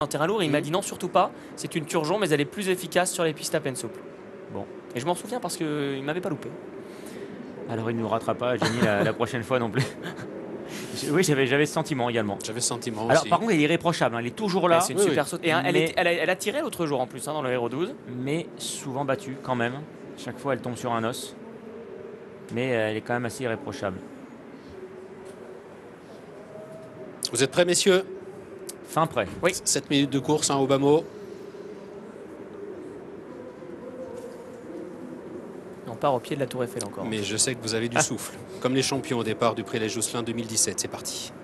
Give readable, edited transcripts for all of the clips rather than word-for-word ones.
en terrain lourd et il m'a dit non, surtout pas, c'est une Turgeon mais elle est plus efficace sur les pistes à peine souples. Bon, et je m'en souviens parce qu'il m'avait pas loupé. Alors il ne nous ratera pas, Jenny, la prochaine fois non plus. Oui, j'avais ce sentiment également. J'avais ce sentiment aussi. Alors par contre, elle est irréprochable, hein, elle est toujours là. C'est une super saute. Et elle a tiré l'autre jour en plus dans le Héros 12. Mais souvent battue quand même. Chaque fois, elle tombe sur un os. Mais elle est quand même assez irréprochable. Vous êtes prêts, messieurs? Fin prêt. Oui. 7 minutes de course, au bas mot. On part au pied de la Tour Eiffel encore. Mais je sais que vous avez du souffle. Comme les champions au départ du Prix Les Jousselin 2017. C'est parti.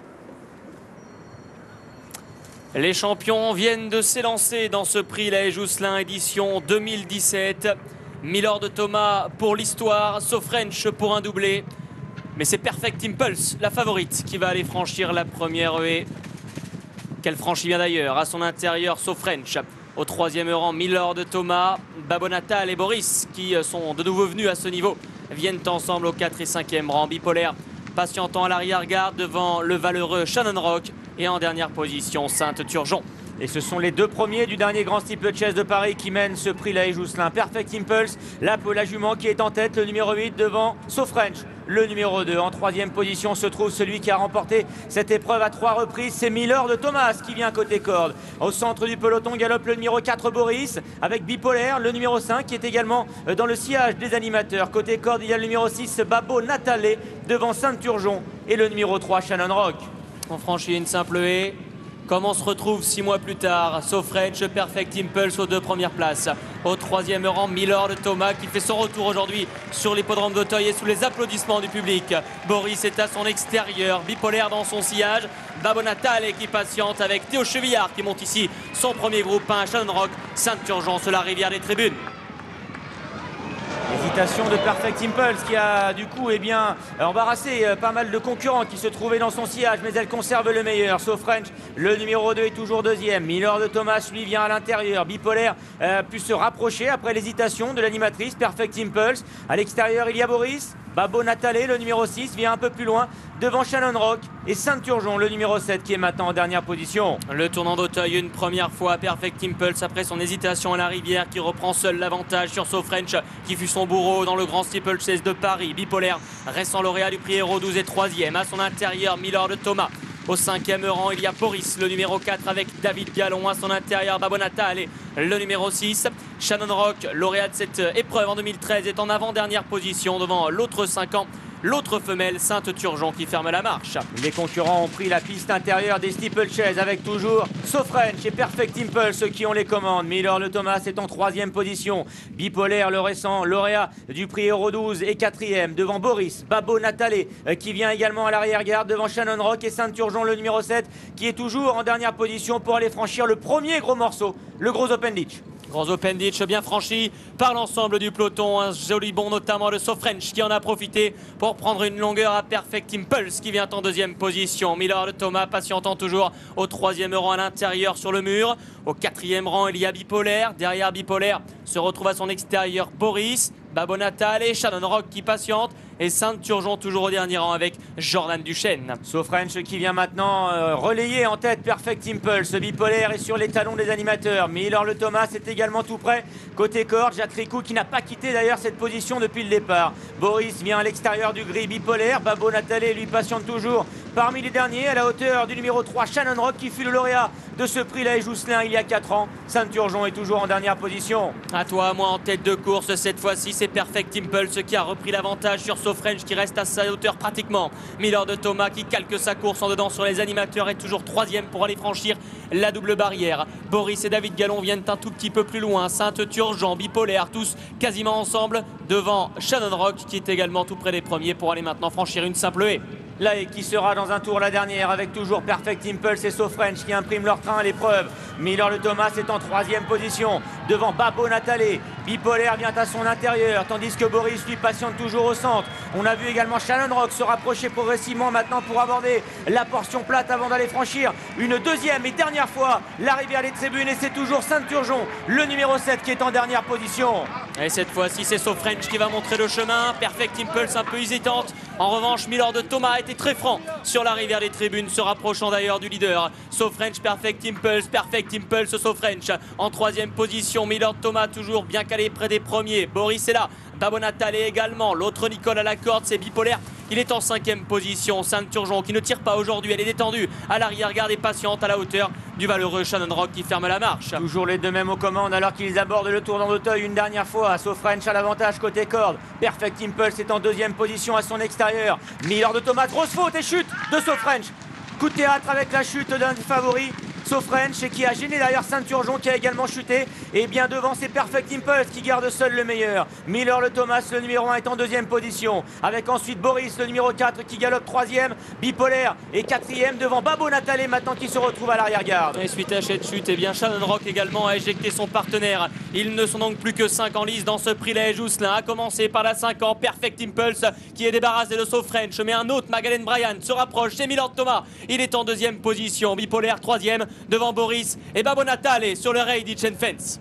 Les champions viennent de s'élancer dans ce prix La Jousselin édition 2017. Milord Thomas pour l'histoire, Sofrench pour un doublé. Mais c'est Perfect Impulse, la favorite, qui va aller franchir la première haie. Qu'elle franchit bien d'ailleurs. À son intérieur, Sofrench. Au troisième rang, Milord Thomas, Babonatal et Boris, qui sont de nouveau venus à ce niveau, viennent ensemble au 4 et 5e rang. Bipolaire patientant à l'arrière-garde devant le valeureux Shannon Rock. Et en dernière position, Sainte-Turgeon. Et ce sont les deux premiers du dernier Grand Steeple Chase de Paris qui mènent ce prix La Jousselin. Perfect Impulse, la jument qui est en tête, le numéro 8 devant Sofrench, le numéro 2. En troisième position se trouve celui qui a remporté cette épreuve à 3 reprises, c'est Milord Thomas qui vient côté corde. Au centre du peloton galope le numéro 4 Boris avec Bipolaire, le numéro 5 qui est également dans le sillage des animateurs. Côté corde, il y a le numéro 6 Babonatal devant Sainte-Turgeon et le numéro 3 Shannon Rock. On franchit une simple haie. Comme on se retrouve 6 mois plus tard, Sofrench, Perfect Impulse aux 2 premières places. Au 3e rang, Milord Thomas qui fait son retour aujourd'hui sur l'hippodrome d'Auteuil et sous les applaudissements du public. Boris est à son extérieur, Bipolaire dans son sillage. Babonatal qui patiente avec Théo Chevillard qui monte ici son premier groupe 1 à Shannon Rock. Sainte-Turgeon sur la rivière des tribunes. Hésitation de Perfect Impulse qui a du coup embarrassé pas mal de concurrents qui se trouvaient dans son sillage, mais elle conserve le meilleur. Sofrench, le numéro 2 est toujours deuxième. Milord Thomas lui vient à l'intérieur. Bipolaire pu se rapprocher après l'hésitation de l'animatrice Perfect Impulse. À l'extérieur, il y a Boris. Babonatal, le numéro 6, vient un peu plus loin devant Shannon Rock et Sainte-Turgeon, le numéro 7 qui est maintenant en dernière position. Le tournant d'Auteuil une première fois, Perfect Impulse après son hésitation à la rivière qui reprend seul l'avantage sur Sofrench qui fut son bourreau dans le Grand Steeple Chase de Paris. Bipolaire restant lauréat du prix Héros 12 et 3e. À son intérieur, Milord Thomas. Au 5e rang, il y a Boris, le numéro 4 avec David Gallon. À son intérieur, Babonatal et le numéro 6. Shannon Rock, lauréat de cette épreuve en 2013, est en avant-dernière position devant l'autre 5 ans. L'autre femelle, Sainte-Turgeon, qui ferme la marche. Les concurrents ont pris la piste intérieure des Steeple Chase avec toujours Sofrench et Perfect Impulse qui ont les commandes. Milord Thomas est en 3e position. Bipolaire, le récent lauréat du prix Héros 12 et 4e devant Boris. Babonatal qui vient également à l'arrière-garde devant Shannon Rock et Sainte-Turgeon, le numéro 7, qui est toujours en dernière position pour aller franchir le premier gros morceau, le gros Open Ditch. Gros Open Ditch bien franchi par l'ensemble du peloton. Un joli bond notamment de Sofrench qui en a profité pour prendre une longueur à Perfect Impulse qui vient en 2e position. Milord Thomas patientant toujours au 3e rang à l'intérieur sur le mur. Au 4e rang, il y a Bipolaire. Derrière Bipolaire se retrouve à son extérieur Boris, Babonatal et Shannon Rock qui patiente. Et Sainte-Turgeon toujours au dernier rang avec Jordan Duchesne. Sofrench qui vient maintenant relayer en tête Perfect Impulse. Bipolaire est sur les talons des animateurs. Milord Thomas est également tout près. Côté corde, Jacques Ricou qui n'a pas quitté d'ailleurs cette position depuis le départ. Boris vient à l'extérieur du gris. Bipolaire, Babonatal lui patiente toujours parmi les derniers à la hauteur du numéro 3 Shannon Rock qui fut le lauréat de ce prix La Jousselin il y a 4 ans. Sainte-Turgeon est toujours en dernière position. À toi, moi en tête de course cette fois-ci, c'est Perfect Impulse qui a repris l'avantage sur Sofrench qui reste à sa hauteur pratiquement. Milord Thomas qui calque sa course en dedans sur les animateurs est toujours 3e pour aller franchir la double barrière. Boris et David Gallon viennent un tout petit peu plus loin. Sainte-Turgeon, Bipolaire, tous quasiment ensemble devant Shannon Rock qui est également tout près des premiers pour aller maintenant franchir une simple haie. La haie qui sera dans un tour la dernière avec toujours Perfect Impulse et Sofrench qui impriment leur train à l'épreuve. Milord Thomas est en 3e position devant Babonatal Bipolaire vient à son intérieur, tandis que Boris lui patiente toujours au centre. On a vu également Shannon Rock se rapprocher progressivement maintenant pour aborder la portion plate avant d'aller franchir une deuxième et dernière fois la rivière des tribunes. Et c'est toujours Saint-Turgeon, le numéro 7, qui est en dernière position. Et cette fois-ci, c'est Sofrench qui va montrer le chemin. Perfect Impulse un peu hésitante. En revanche, Milord Thomas a été très franc sur la rivière des tribunes, se rapprochant d'ailleurs du leader. Sofrench, Perfect Impulse, Sofrench. En troisième position, Milord Thomas toujours bien calé près des premiers. Boris est là. Babonatale également. L'autre Nicole à la corde, c'est Bipolaire. Il est en cinquième position. Saint-Turgeon qui ne tire pas aujourd'hui. Elle est détendue à l'arrière-garde et patiente à la hauteur du valeureux Shannon Rock qui ferme la marche. Toujours les deux mêmes aux commandes alors qu'ils abordent le tournant d'Auteuil une dernière fois. Sofrench à l'avantage côté corde. Perfect Impulse est en deuxième position à son extérieur. Milord Thomas, grosse faute et chute de Sofrench. Coup de théâtre avec la chute d'un des favoris. Sofrench et qui a gêné derrière Saint-Turgeon qui a également chuté. Et bien devant, c'est Perfect Impulse qui garde seul le meilleur. Milord Thomas, le numéro 1, est en deuxième position. Avec ensuite Boris, le numéro 4, qui galope troisième. Bipolaire est quatrième devant Babonatale maintenant qui se retrouve à l'arrière-garde. Et suite à cette chute, eh bien Shannon Rock également a éjecté son partenaire. Ils ne sont donc plus que 5 en lice dans ce prix Laëge-Jousselin. A commencé par la 5 ans, Perfect Impulse qui est débarrassé de Sofrench. Mais un autre, Magdalene Bryan, se rapproche. C'est Milord Thomas. Il est en deuxième position. Bipolaire troisième devant Boris et Babonatale sur le rail d'Itchen Fence.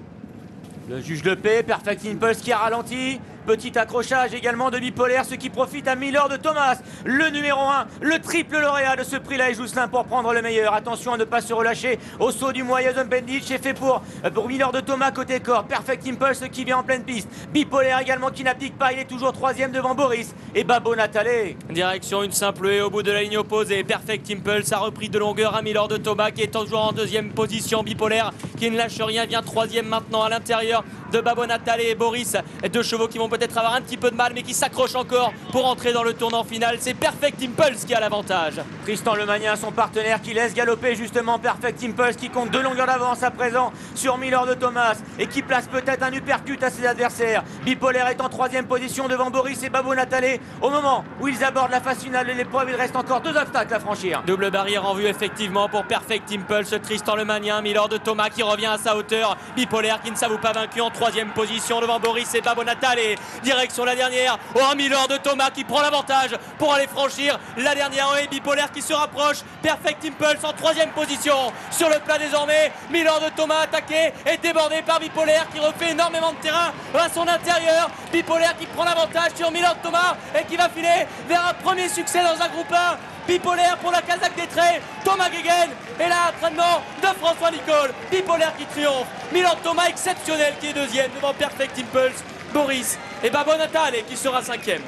Le juge de paix, Perfect Impulse qui a ralenti. Petit accrochage également de Bipolaire, ce qui profite à Milord Thomas, le numéro 1, le triple lauréat de ce prix Laëge-Jousselin pour prendre le meilleur. Attention à ne pas se relâcher au saut du moyen Bendich est fait pour Milord Thomas côté corps. Perfect Impulse qui vient en pleine piste. Bipolaire également qui n'abdique pas, il est toujours troisième devant Boris et Babonatale. Direction une simple haie au bout de la ligne opposée. Perfect Impulse a repris de longueur à Milord Thomas qui est toujours en deuxième position. Bipolaire qui ne lâche rien, vient troisième maintenant à l'intérieur de Babonatale et Boris. Deux chevaux qui vont peut-être avoir un petit peu de mal mais qui s'accrochent encore pour entrer dans le tournant final. C'est Perfect Impulse qui a l'avantage. Tristan Lemanien, son partenaire, qui laisse galoper justement Perfect Impulse qui compte 2 longueurs d'avance à présent sur Milord Thomas et qui place peut-être un uppercut à ses adversaires. Bipolaire est en troisième position devant Boris et Babonatale. Au moment où ils abordent la phase finale de l'épreuve, il reste encore 2 obstacles à franchir. Double barrière en vue effectivement pour Perfect Impulse. Tristan Lemanien, Milord Thomas qui revient à sa hauteur. Bipolaire qui ne s'avoue pas vaincu en troisième position devant Boris et Babonatale. Direction la dernière. Oh, Milord Thomas qui prend l'avantage pour aller franchir la dernière haie. Bipolaire qui se rapproche. Perfect Impulse en troisième position sur le plat désormais. Milord Thomas attaqué et débordé par Bipolaire qui refait énormément de terrain à son intérieur. Bipolaire qui prend l'avantage sur Milord Thomas et qui va filer vers un premier succès dans un groupe 1. Bipolaire pour la Kazakh des traits. Thomas Guéguen et là entraînement de François Nicole. Bipolaire qui triomphe. Milord Thomas exceptionnel qui est deuxième devant Perfect Impulse. Boris et Babonatale qui sera cinquième.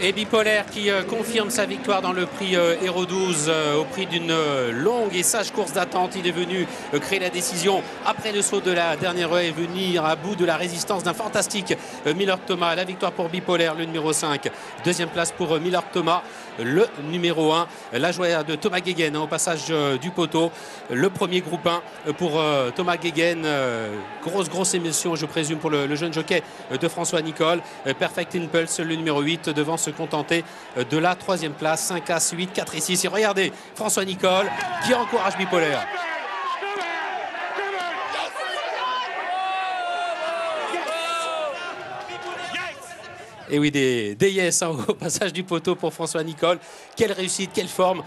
Et Bipolaire qui confirme sa victoire dans le prix Héros 12 au prix d'une longue et sage course d'attente. Il est venu créer la décision après le saut de la dernière haie et venir à bout de la résistance d'un fantastique Milord Thomas. La victoire pour Bipolaire, le numéro 5. Deuxième place pour Milord Thomas, le numéro 1. La joie de Thomas Guéguen au passage du poteau. Le premier groupe 1 pour Thomas Guéguen. Grosse émotion, je présume, pour le jeune jockey de François Nicole. Perfect Impulse, le numéro 8, devant se contenter de la troisième place. 5 As, 8, 4 et 6. Et regardez François Nicole qui encourage Bipolaire. Et oui, des yes au passage du poteau pour François Nicole. Quelle réussite, quelle forme